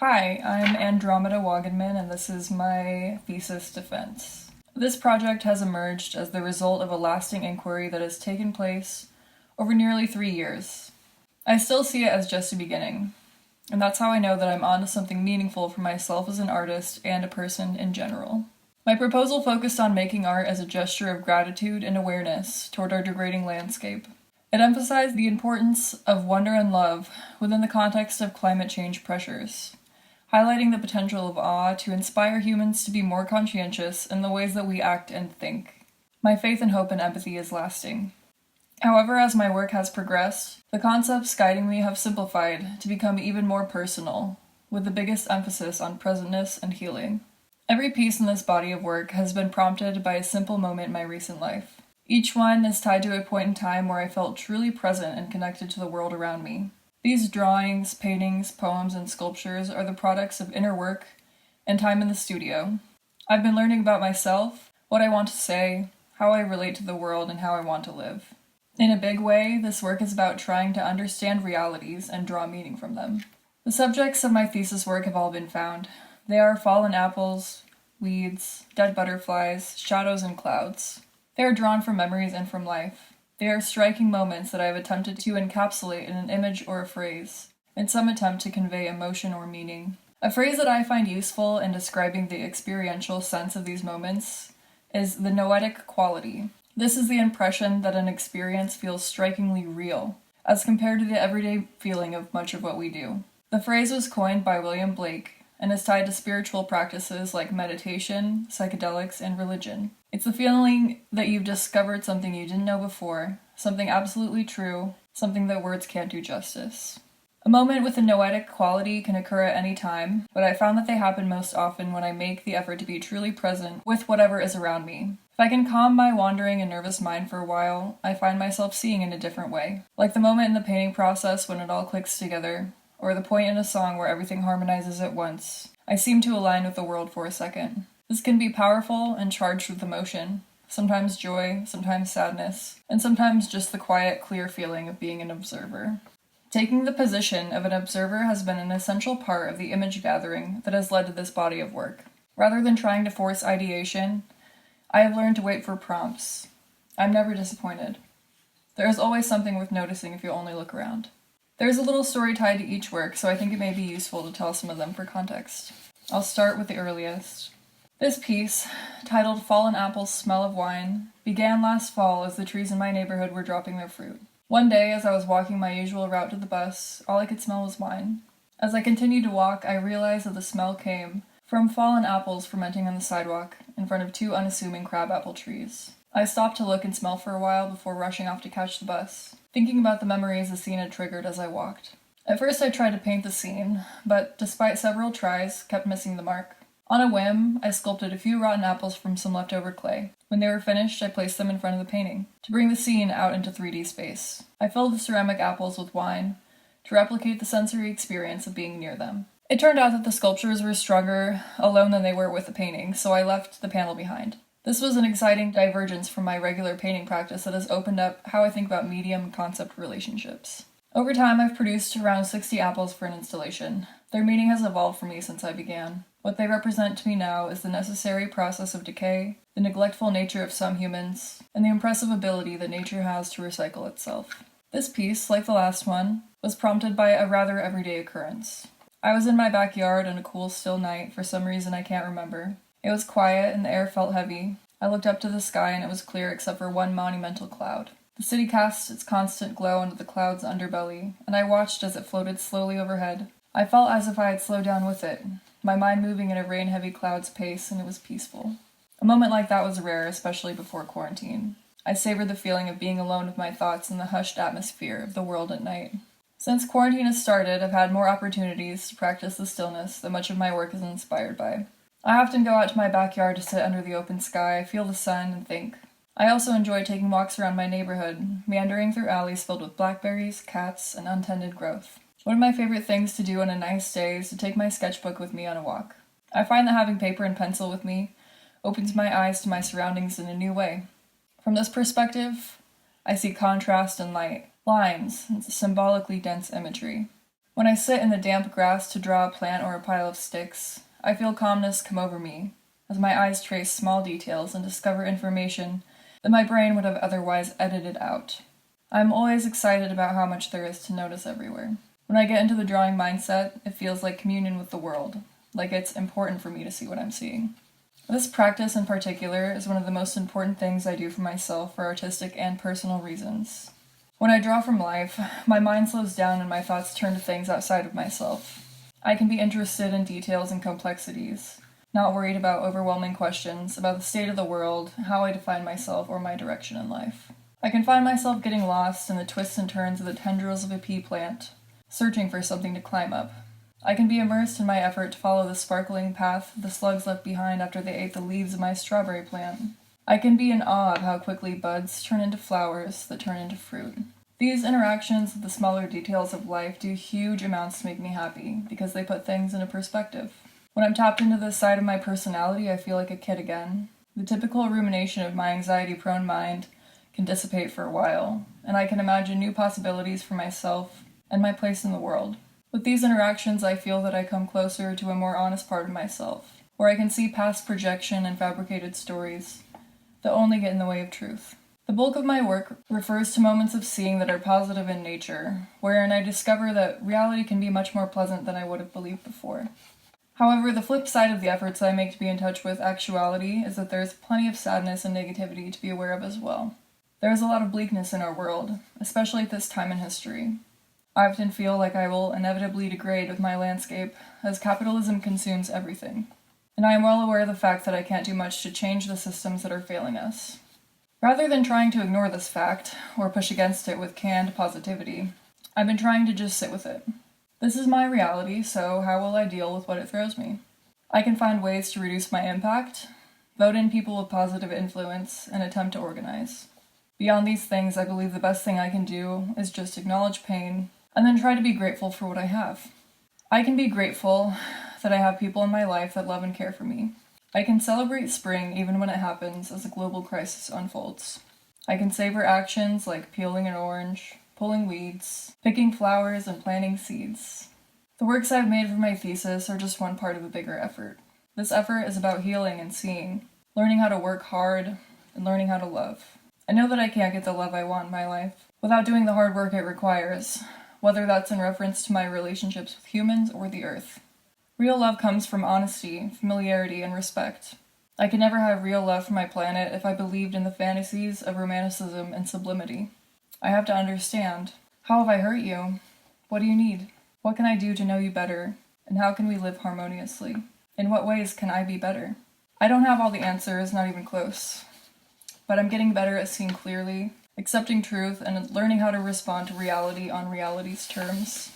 Hi, I'm Andromyda Wagenman, and this is my thesis defense. This project has emerged as the result of a lasting inquiry that has taken place over nearly 3 years. I still see it as just a beginning, and that's how I know that I'm onto something meaningful for myself as an artist and a person in general. My proposal focused on making art as a gesture of gratitude and awareness toward our degrading landscape. It emphasized the importance of wonder and love within the context of climate change pressures, highlighting the potential of awe to inspire humans to be more conscientious in the ways that we act and think. My faith and hope and empathy is lasting. However, as my work has progressed, the concepts guiding me have simplified to become even more personal, with the biggest emphasis on presentness and healing. Every piece in this body of work has been prompted by a simple moment in my recent life. Each one is tied to a point in time where I felt truly present and connected to the world around me. These drawings, paintings, poems, and sculptures are the products of inner work and time in the studio. I've been learning about myself, what I want to say, how I relate to the world, and how I want to live. In a big way, this work is about trying to understand realities and draw meaning from them. The subjects of my thesis work have all been found. They are fallen apples, weeds, dead butterflies, shadows, and clouds. They are drawn from memories and from life. They are striking moments that I have attempted to encapsulate in an image or a phrase, in some attempt to convey emotion or meaning. A phrase that I find useful in describing the experiential sense of these moments is the noetic quality. This is the impression that an experience feels strikingly real, as compared to the everyday feeling of much of what we do. The phrase was coined by William Blake and is tied to spiritual practices like meditation, psychedelics, and religion. It's the feeling that you've discovered something you didn't know before, something absolutely true, something that words can't do justice. A moment with a noetic quality can occur at any time, but I found that they happen most often when I make the effort to be truly present with whatever is around me. If I can calm my wandering and nervous mind for a while, I find myself seeing in a different way. Like the moment in the painting process when it all clicks together, or the point in a song where everything harmonizes at once. I seem to align with the world for a second. This can be powerful and charged with emotion, sometimes joy, sometimes sadness, and sometimes just the quiet, clear feeling of being an observer. Taking the position of an observer has been an essential part of the image gathering that has led to this body of work. Rather than trying to force ideation, I have learned to wait for prompts. I'm never disappointed. There is always something worth noticing if you only look around. There is a little story tied to each work, so I think it may be useful to tell some of them for context. I'll start with the earliest. This piece, titled Fallen Apples Smell of Wine, began last fall as the trees in my neighborhood were dropping their fruit. One day, as I was walking my usual route to the bus, all I could smell was wine. As I continued to walk, I realized that the smell came from fallen apples fermenting on the sidewalk in front of 2 unassuming crabapple trees. I stopped to look and smell for a while before rushing off to catch the bus, thinking about the memories the scene had triggered as I walked. At first I tried to paint the scene, but despite several tries, kept missing the mark. On a whim, I sculpted a few rotten apples from some leftover clay. When they were finished, I placed them in front of the painting, to bring the scene out into 3D space. I filled the ceramic apples with wine, to replicate the sensory experience of being near them. It turned out that the sculptures were stronger alone than they were with the painting, so I left the panel behind. This was an exciting divergence from my regular painting practice that has opened up how I think about medium-concept relationships. Over time, I've produced around 60 apples for an installation. Their meaning has evolved for me since I began. What they represent to me now is the necessary process of decay, the neglectful nature of some humans, and the impressive ability that nature has to recycle itself. This piece, like the last one, was prompted by a rather everyday occurrence. I was in my backyard on a cool, still night for some reason I can't remember. It was quiet and the air felt heavy. I looked up to the sky and it was clear except for one monumental cloud. The city cast its constant glow into the cloud's underbelly, and I watched as it floated slowly overhead. I felt as if I had slowed down with it, my mind moving at a rain-heavy cloud's pace, and it was peaceful. A moment like that was rare, especially before quarantine. I savored the feeling of being alone with my thoughts in the hushed atmosphere of the world at night. Since quarantine has started, I've had more opportunities to practice the stillness that much of my work is inspired by. I often go out to my backyard to sit under the open sky, feel the sun, and think. I also enjoy taking walks around my neighborhood, meandering through alleys filled with blackberries, cats, and untended growth. One of my favorite things to do on a nice day is to take my sketchbook with me on a walk. I find that having paper and pencil with me opens my eyes to my surroundings in a new way. From this perspective, I see contrast and light, lines, and symbolically dense imagery. When I sit in the damp grass to draw a plant or a pile of sticks, I feel calmness come over me as my eyes trace small details and discover information that my brain would have otherwise edited out. I'm always excited about how much there is to notice everywhere. When I get into the drawing mindset, it feels like communion with the world, like it's important for me to see what I'm seeing. This practice in particular is one of the most important things I do for myself for artistic and personal reasons. When I draw from life, my mind slows down and my thoughts turn to things outside of myself. I can be interested in details and complexities, not worried about overwhelming questions about the state of the world, how I define myself, or my direction in life. I can find myself getting lost in the twists and turns of the tendrils of a pea plant, searching for something to climb up. I can be immersed in my effort to follow the sparkling path the slugs left behind after they ate the leaves of my strawberry plant. I can be in awe of how quickly buds turn into flowers that turn into fruit. These interactions with the smaller details of life do huge amounts to make me happy because they put things into perspective. When I'm tapped into this side of my personality, I feel like a kid again. The typical rumination of my anxiety-prone mind can dissipate for a while, and I can imagine new possibilities for myself and my place in the world. With these interactions, I feel that I come closer to a more honest part of myself, where I can see past projection and fabricated stories that only get in the way of truth. The bulk of my work refers to moments of seeing that are positive in nature, wherein I discover that reality can be much more pleasant than I would have believed before. However, the flip side of the efforts I make to be in touch with actuality is that there is plenty of sadness and negativity to be aware of as well. There is a lot of bleakness in our world, especially at this time in history. I often feel like I will inevitably degrade with my landscape, as capitalism consumes everything. And I am well aware of the fact that I can't do much to change the systems that are failing us. Rather than trying to ignore this fact, or push against it with canned positivity, I've been trying to just sit with it. This is my reality, so how will I deal with what it throws me? I can find ways to reduce my impact, vote in people of positive influence, and attempt to organize. Beyond these things, I believe the best thing I can do is just acknowledge pain, and then try to be grateful for what I have. I can be grateful that I have people in my life that love and care for me. I can celebrate spring even when it happens as a global crisis unfolds. I can savor actions like peeling an orange, pulling weeds, picking flowers, and planting seeds. The works I've made for my thesis are just one part of a bigger effort. This effort is about healing and seeing, learning how to work hard, and learning how to love. I know that I can't get the love I want in my life without doing the hard work it requires, whether that's in reference to my relationships with humans or the earth. Real love comes from honesty, familiarity, and respect. I could never have real love for my planet if I believed in the fantasies of romanticism and sublimity. I have to understand. How have I hurt you? What do you need? What can I do to know you better? And how can we live harmoniously? In what ways can I be better? I don't have all the answers, not even close. But I'm getting better at seeing clearly, accepting truth, and learning how to respond to reality on reality's terms.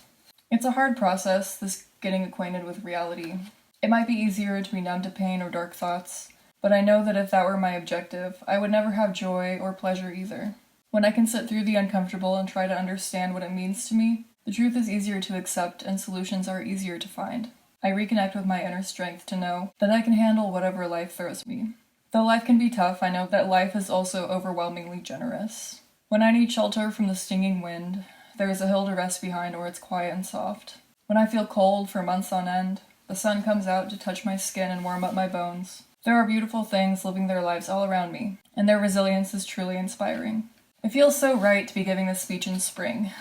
It's a hard process, this getting acquainted with reality. It might be easier to be numb to pain or dark thoughts, but I know that if that were my objective, I would never have joy or pleasure either. When I can sit through the uncomfortable and try to understand what it means to me, the truth is easier to accept and solutions are easier to find. I reconnect with my inner strength to know that I can handle whatever life throws me. Though life can be tough, I know that life is also overwhelmingly generous. When I need shelter from the stinging wind, there is a hill to rest behind where it's quiet and soft. When I feel cold for months on end, the sun comes out to touch my skin and warm up my bones. There are beautiful things living their lives all around me, and their resilience is truly inspiring. It feels so right to be giving this speech in spring.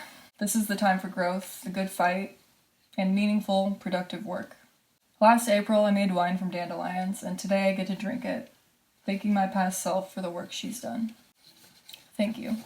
This is the time for growth, the good fight, and meaningful, productive work. Last April, I made wine from dandelions, and today I get to drink it, thanking my past self for the work she's done. Thank you.